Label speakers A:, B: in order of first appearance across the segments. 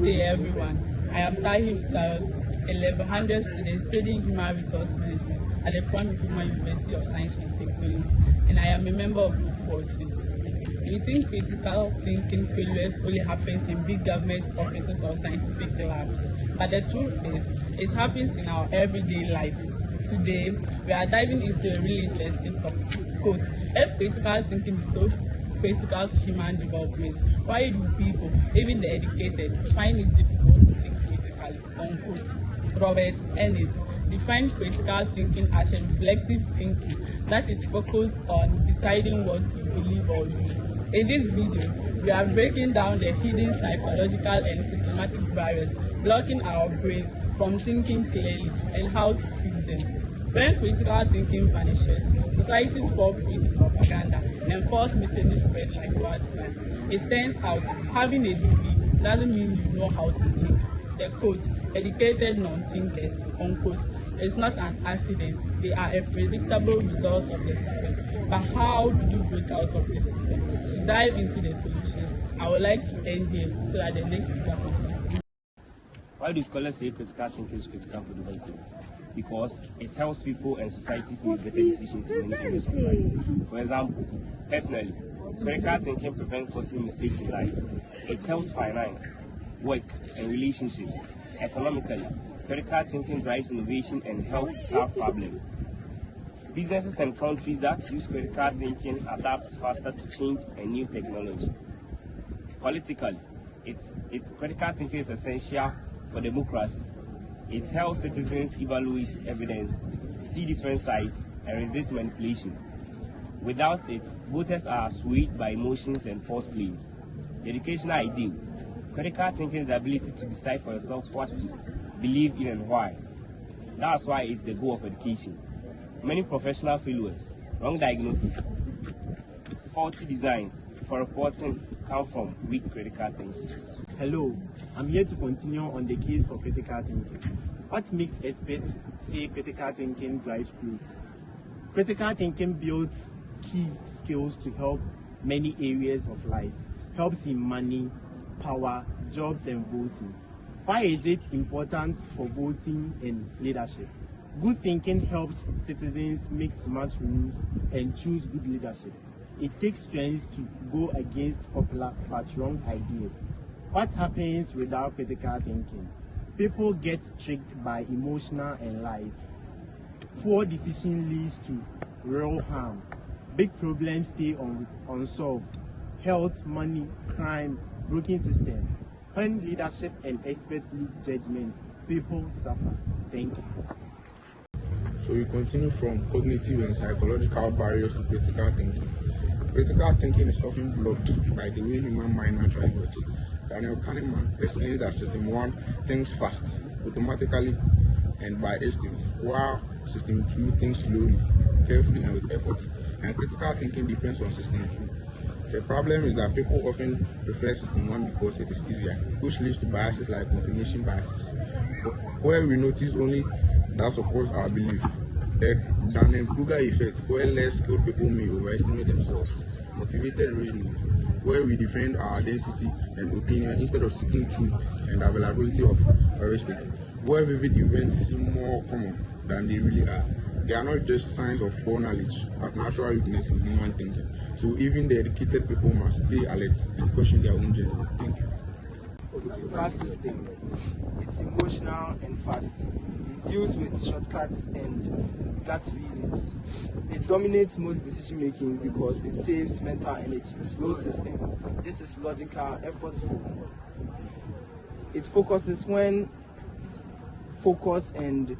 A: Good day, everyone. I am Tahir Usayos, a level 100 student studying Human Resource Management at the Uncritically University of Science and Technology, and I am a member of Group 14. We think critical thinking failures only happens in big government offices or scientific labs, but the truth is, it happens in our everyday life. Today, we are diving into a really interesting topic. Quote, if critical thinking is so critical to human development, why do people, even the educated, find it difficult to think critically? Unquote. Robert Ennis defines critical thinking as a reflective thinking that is focused on deciding what to believe or do. In this video, we are breaking down the hidden psychological and systematic barriers blocking our brains from thinking clearly and how to fix them. When critical thinking vanishes, societies fall prey to propaganda and false messages spread like wildfire. It turns out having a degree doesn't mean you know how to think. The quote, educated non-thinkers, unquote, is not an accident. They are a predictable result of the system. But how do you break out of the system? To dive into the solutions, I would like to end here so that the next speaker can continue.
B: Why do scholars say critical thinking is critical for development? Because it helps people and societies make better decisions in many areas of life. For example, personally, critical thinking prevents costly mistakes in life. It helps finance, work, and relationships. Economically, critical thinking drives innovation and helps solve problems. Businesses and countries that use critical thinking adapt faster to change and new technology. Politically, critical thinking is essential for democracy. It helps citizens evaluate evidence, see different sides, and resist manipulation. Without it, voters are swayed by emotions and false claims. The educational ideal. Critical thinking is the ability to decide for yourself what to believe in and why. That's why it's the goal of education. Many professional failures, wrong diagnosis, faulty designs for reporting come from weak critical thinking.
C: Hello, I'm here to continue on the case for critical thinking. What makes experts say critical thinking drives growth? Critical thinking builds key skills to help many areas of life, helps in money, power, jobs, and voting. Why is it important for voting and leadership? Good thinking helps citizens make smart rules and choose good leadership. It takes strength to go against popular but wrong ideas. What happens without critical thinking? People get tricked by emotional and lies. Poor decision leads to real harm. Big problems stay unsolved. Health, money, crime, broken system. When leadership and experts lead judgment, people suffer. Thank you.
D: So we continue from cognitive and psychological barriers to critical thinking. Critical thinking is often blocked by the way human mind naturally works. Daniel Kahneman explains that System 1 thinks fast, automatically, and by instinct, while System 2 thinks slowly, carefully, and with effort. And critical thinking depends on System 2. The problem is that people often prefer System 1 because it is easier, which leads to biases like confirmation biases, where we notice only that supports our belief. The Dunning-Kruger effect, where less skilled people may overestimate themselves. Motivated reasoning, where we defend our identity and opinion instead of seeking truth and availability of heuristic, where vivid events seem more common than they really are. They are not just signs of poor knowledge, but natural weakness in human thinking. So even the educated people must stay alert and question their own judgment. Thank you.
C: Fast system. It's emotional and fast. It deals with shortcuts and gut feelings. It dominates most decision making because it saves mental energy. Slow system. This is logical, effortful. It focuses when focus and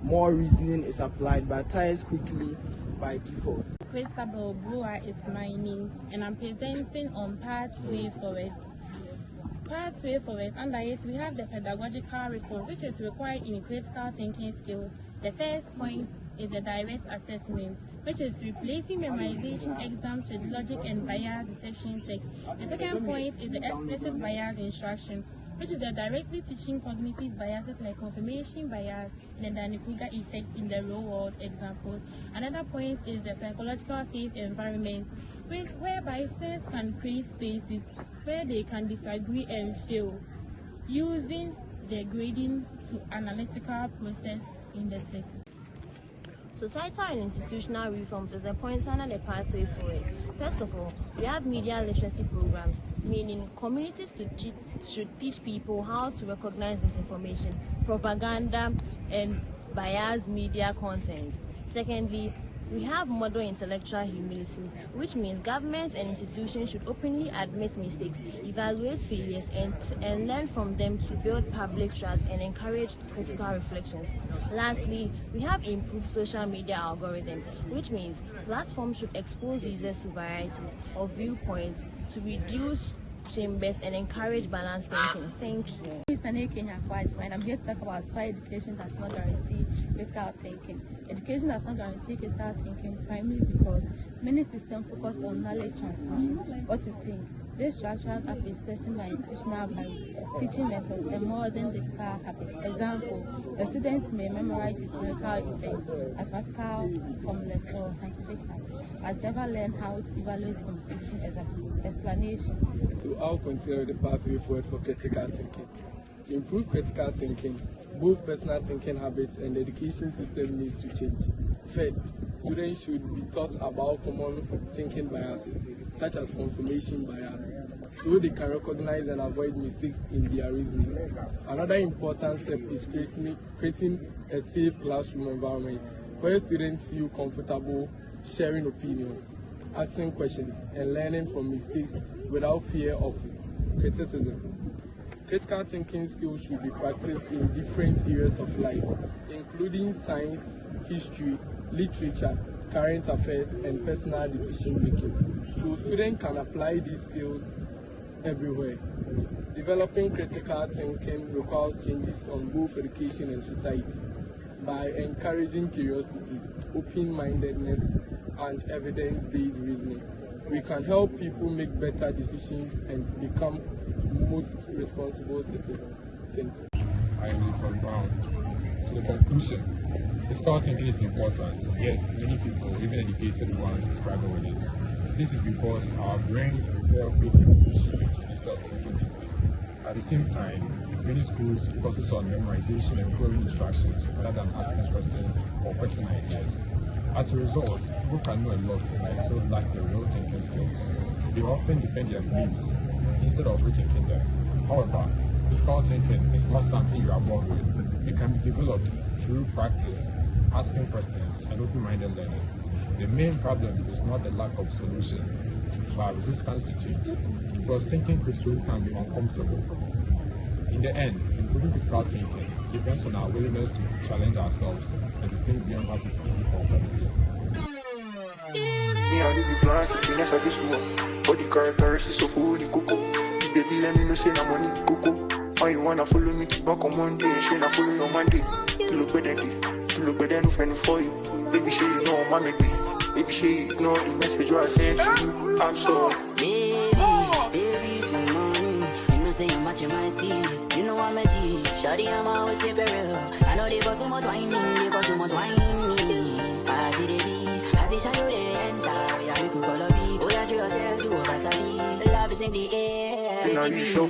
C: more reasoning is applied, but tires quickly by default.
E: Christabel Brewer is my name, and I'm presenting on Pathway Forward. Pathway Forward, under it we have the pedagogical reforms which is required in critical thinking skills. The first point is the direct assessment, which is replacing memorization exams with logic and bias detection text. The second point is the explicit bias instruction, which is the directly teaching cognitive biases like confirmation bias and the Dunning-Kruger effect in the real-world examples. Another point is the psychological safe environments, whereby students can create spaces where they can disagree and fail. using the grading to analytical process in the text.
F: Societal and institutional reforms is a point and a pathway forward. First of all, we have media literacy programs, meaning communities should teach people how to recognize misinformation, propaganda, and biased media content. Secondly, we have modern intellectual humility, which means governments and institutions should openly admit mistakes, evaluate failures, and learn from them to build public trust and encourage critical reflections. Lastly, we have improved social media algorithms, which means platforms should expose users to varieties of viewpoints to reduce chambers and encourage balanced thinking. Thank you.
G: And I'm here to talk about why education does not guarantee critical thinking. Education does not guarantee critical thinking primarily because many systems focus on knowledge transmission. What you think? This structural gap is stressing by institutional values, teaching methods, and modern critical habits. Example, a student may memorize historical events, mathematical formulas, or scientific facts, but never learn how to evaluate computation explanations.
H: So I'll consider the pathway forward for critical thinking. To improve critical thinking, both personal thinking habits and the education system needs to change. First, students should be taught about common thinking biases, such as confirmation bias, so they can recognize and avoid mistakes in their reasoning. Another important step is creating a safe classroom environment where students feel comfortable sharing opinions, asking questions, and learning from mistakes without fear of criticism. Critical thinking skills should be practiced in different areas of life, including science, history, literature, current affairs, and personal decision making, so students can apply these skills everywhere. Developing critical thinking requires changes on both education and society. By encouraging curiosity, open-mindedness, and evidence-based reasoning, we can help people make better decisions and become most responsible citizens. Thank you.
I: I am from Brown. To the conclusion, critical thinking is important, yet many people, even educated ones, struggle with it. This is because our brains prefer quick decision instead of thinking deeply. At the same time, many schools focus on memorization and following instructions rather than asking questions or questioning ideas. As a result, people can know a lot and still lack the real thinking skills. They often defend their beliefs instead of rethinking them. However, critical thinking is not something you are born with. It can be developed through practice, asking questions, and open-minded learning. The main problem is not the lack of solution, but resistance to change, because thinking critically can be uncomfortable. In the end, improving critical thinking depends on our willingness to challenge ourselves and to think beyond what is easy for other people.
J: Me and you be blind to finesse at this one. Body characteristics of who the cocoa. Baby, let me know say na money the cocoa. How you wanna follow me to back on Monday? She na follow your Monday. You look better no friend for you. Baby, she you know my make me. Baby, she ignore the message you I sent to you. I'm sorry.
K: Baby, good morning. You know say you matching my steez. You know I'm a G. Shawty, I'm always keep it real. I know they got too much whining, I see the beat, I see show you the enter. Yeah, you could call a beat. Oh, yeah, show yourself, do over Love is in the air.
J: You know you show.